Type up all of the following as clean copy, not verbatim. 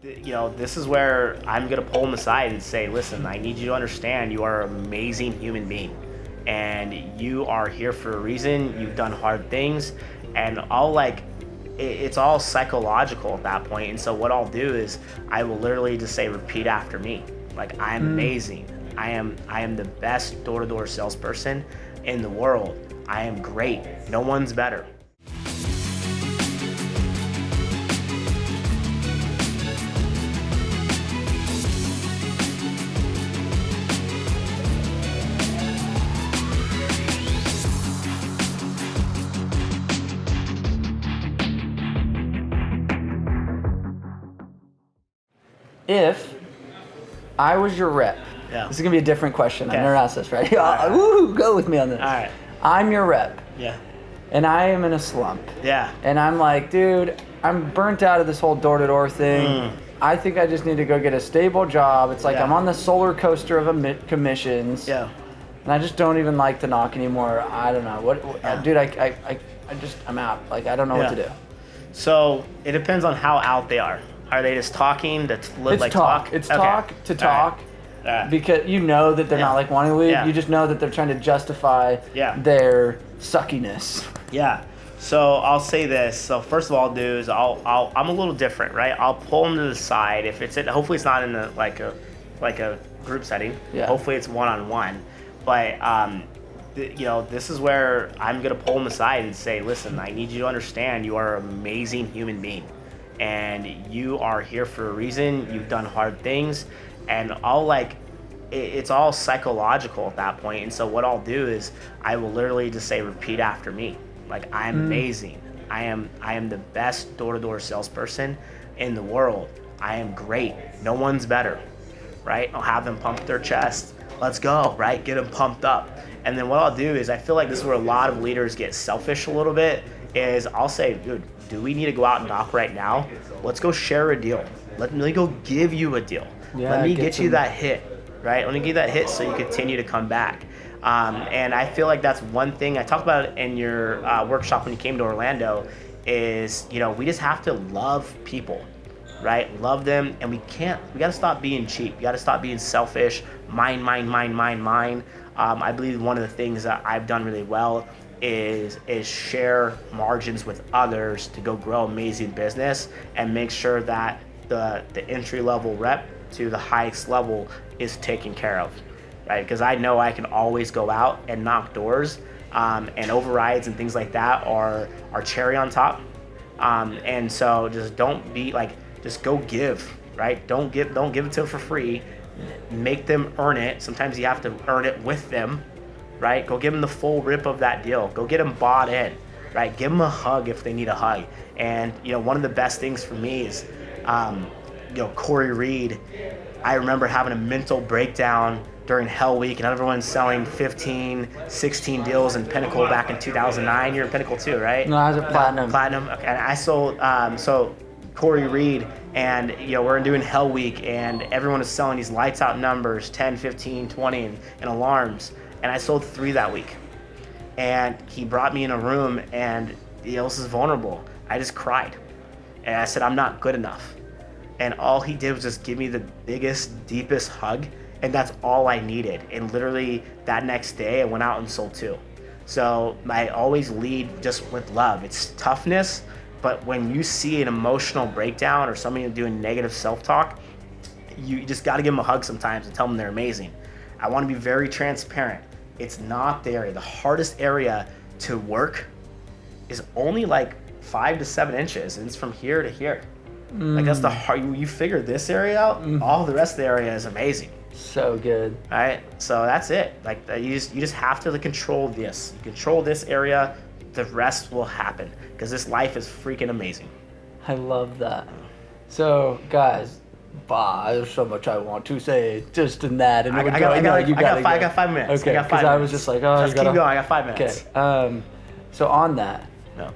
this is where I'm going to pull them aside and say, listen, I need you to understand you are an amazing human being. And you are here for a reason. You've done hard things. And it's all psychological at that point. And so what I'll do is I will literally just say, repeat after me. Like, I am amazing. I am the best door-to-door salesperson in the world. I am great. No one's better. If I was your rep, this is gonna be a different question. I've never asked this, right? Woo, go with me on this. All right. I'm your rep. Yeah. And I am in a slump. Yeah. And I'm like, dude, I'm burnt out of this whole door-to-door thing. I think I just need to go get a stable job. It's like I'm on the roller coaster of commissions. Yeah. And I just don't even like to knock anymore. I don't know dude. I'm out. Like, I don't know what to do. So it depends on how out they are. Are they just talking to talk? It's talk to talk. Because you know that they're not like wanting to leave. You just know that they're trying to justify their suckiness. Yeah. So I'll say this. So first of all, I'll do is I'm a little different, right? I'll pull them to the side. Hopefully it's not in like a group setting. Yeah. Hopefully it's one-on-one. But this is where I'm gonna pull them aside and say, listen, I need you to understand you are an amazing human being. And you are here for a reason. You've done hard things, and it's all psychological at that point. And so what I'll do is I will literally just say, repeat after me. Like, I'm amazing. I am the best door-to-door salesperson in the world. I am great. No one's better, right? I'll have them pump their chest. Let's go, right? Get them pumped up. And then what I'll do is I feel like this is where a lot of leaders get selfish a little bit. Is I'll say, dude, do we need to go out and knock right now? Let's go share a deal. Let me go give you a deal. Let me get you that hit, right? Let me give you that hit so you continue to come back. And I feel like that's one thing I talked about in your workshop when you came to Orlando is, we just have to love people, right? Love them, and we got to stop being cheap. We got to stop being selfish, mine. I believe one of the things that I've done really well is share margins with others to go grow amazing business and make sure that the entry level rep to the highest level is taken care of, right? Because I know I can always go out and knock doors, and overrides and things like that are cherry on top. And so just don't be like, just go give, right? Don't give it to them for free. Make them earn it. Sometimes you have to earn it with them. Right? Go give them the full rip of that deal. Go get them bought in, right? Give them a hug if they need a hug. And, one of the best things for me is, Corey Reed, I remember having a mental breakdown during Hell Week, and everyone's selling 15, 16 deals in Pinnacle back in 2009. You're in Pinnacle too, right? No, I was at Platinum. Platinum. Okay. And I sold, so Corey Reed, and, we're doing Hell Week, and everyone is selling these lights out numbers, 10, 15, 20, and alarms. And I sold 3 that week. And he brought me in a room, and this is vulnerable. I just cried. And I said, I'm not good enough. And all he did was just give me the biggest, deepest hug. And that's all I needed. And literally that next day, I went out and sold 2. So I always lead just with love. It's toughness, but when you see an emotional breakdown or somebody doing negative self-talk, you just got to give them a hug sometimes and tell them they're amazing. I want to be very transparent. It's not the area. The hardest area to work is only like 5 to 7 inches, and it's from here to here. Like, that's the hard. You figure this area out, all the rest of the area is amazing. So good. All right, so that's it. Like, you just have to control this. You control this area, the rest will happen, because this life is freaking amazing. I love that. So, guys. There's so much I want to say just in that, and I got 5 minutes. Okay, because I was just like, keep going. I got 5 minutes. Okay. So on that, I'm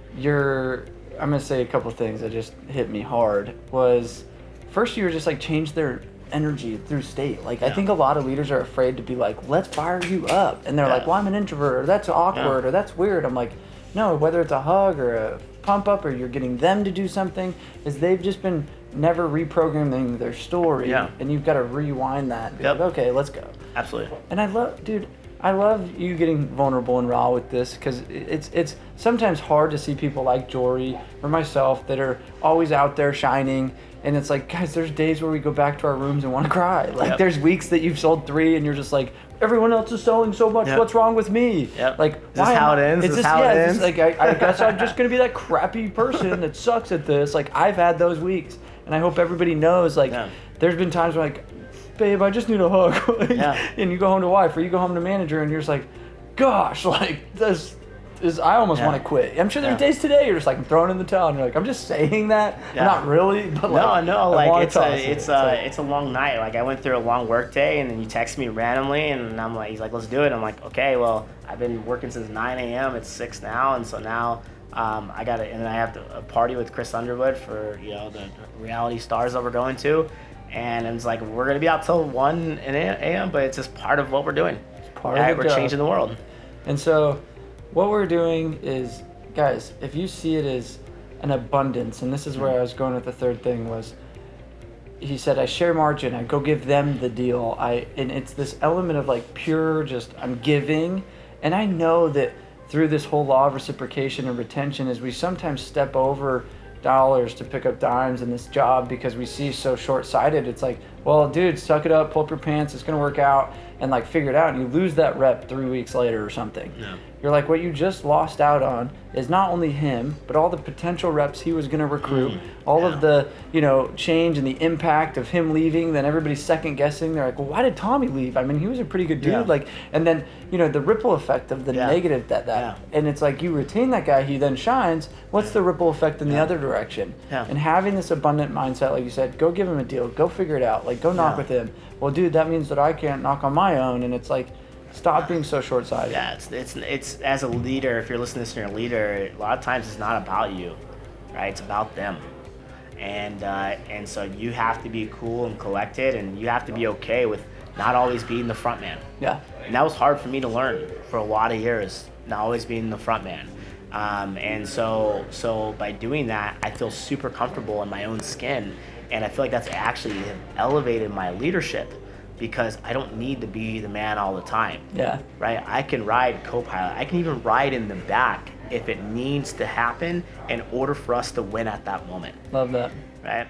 gonna say a couple of things that just hit me hard. Was first, you were just like, change their energy through state. Like, I think a lot of leaders are afraid to be like, let's fire you up, and they're like, well, I'm an introvert, or that's awkward, or that's weird. I'm like, no, whether it's a hug or a pump up, or you're getting them to do something, is they've just been never reprogramming their story. Yeah. And you've got to rewind that. And be like, okay, let's go. Absolutely. And I love you getting vulnerable and raw with this, because it's sometimes hard to see people like Jory or myself that are always out there shining. And it's like, guys, there's days where we go back to our rooms and want to cry. Like, there's weeks that you've sold 3 and you're just like, everyone else is selling so much. What's wrong with me? Like, is this how it ends? Is this how it ends? Like, I guess I'm just going to be that crappy person that sucks at this. Like, I've had those weeks. And I hope everybody knows, like, there's been times where, like, babe, I just need a hug. Like, and you go home to wife or you go home to manager and you're just like, gosh, like, this is, I almost want to quit. I'm sure there's days today you're just like, I'm throwing in the towel and you're like, I'm just saying that. Not really, but like, no, like it's a long night. Like, I went through a long work day and then you text me randomly and I'm like, he's like, let's do it. I'm like, okay, well, I've been working since 9 a.m. It's 6 now. And so now I got it. And then I have a party with Chris Underwood for, the reality stars that we're going to. And it's like, we're going to be out till 1 a.m., but it's just part of what we're doing. It's part of the We're changing the world. And so what we're doing is, guys, if you see it as an abundance, and this is where I was going with the third thing was, he said, I share margin, I go give them the deal. And it's this element of like pure, just I'm giving. And I know that through this whole law of reciprocation and retention is we sometimes step over dollars to pick up dimes in this job because we see so short-sighted. It's like, well, dude, suck it up, pull up your pants, it's gonna work out, and like figure it out, and you lose that rep 3 weeks later or something. You're like, what you just lost out on is not only him, but all the potential reps he was gonna recruit, all of the, change and the impact of him leaving, then everybody's second guessing. They're like, well, why did Tommy leave? I mean, he was a pretty good dude. Like, and then, the ripple effect of the negative that, and it's like, you retain that guy, he then shines. What's the ripple effect in the other direction? And having this abundant mindset, like you said, go give him a deal, go figure it out, like go knock with him. Well, dude, that means that I can't knock on my own. And it's like, stop being so short-sighted. Yeah, it's as a leader, if you're listening to this and you're a leader, a lot of times it's not about you, right? It's about them. And so you have to be cool and collected, and you have to be okay with not always being the front man. And that was hard for me to learn for a lot of years, not always being the front man. And so by doing that, I feel super comfortable in my own skin, and I feel like that's actually elevated my leadership, because I don't need to be the man all the time. Right? I can ride co-pilot. I can even ride in the back if it needs to happen in order for us to win at that moment. Love that. Right?